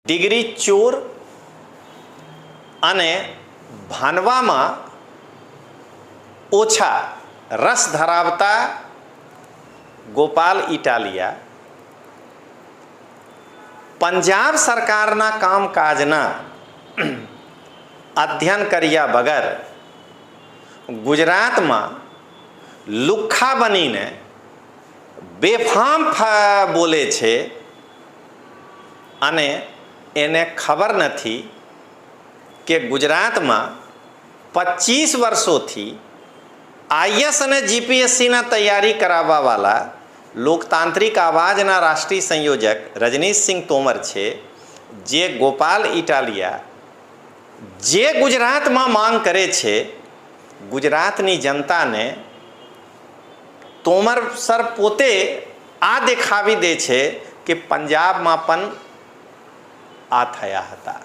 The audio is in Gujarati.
ડિગ્રી ચોર અને ભાનવામાં ઓછા રસ ધરાવતા ગોપાલ ઇટાલિયા પંજાબ સરકારના કામકાજના અધ્યયન કર્યા વગર ગુજરાતમાં લુખ્ખા બનીને બેફામ બોલે છે અને એને ખબર નથી કે ગુજરાતમાં 25 વર્ષોથી આઈએસ અને જીપીએસસીના તૈયારી કરાવવાવાળા લોકતાંત્રિક આવાજના રાષ્ટ્રીય સંયોજક રજનીશસિંહ તોમર છે, જે ગોપાલ ઇટાલિયા જે ગુજરાતમાં માંગ કરે છે, ગુજરાતની જનતાને તોમર સર પોતે આ દેખાવી દે છે કે પંજાબમાં પણ આ થયા હતા।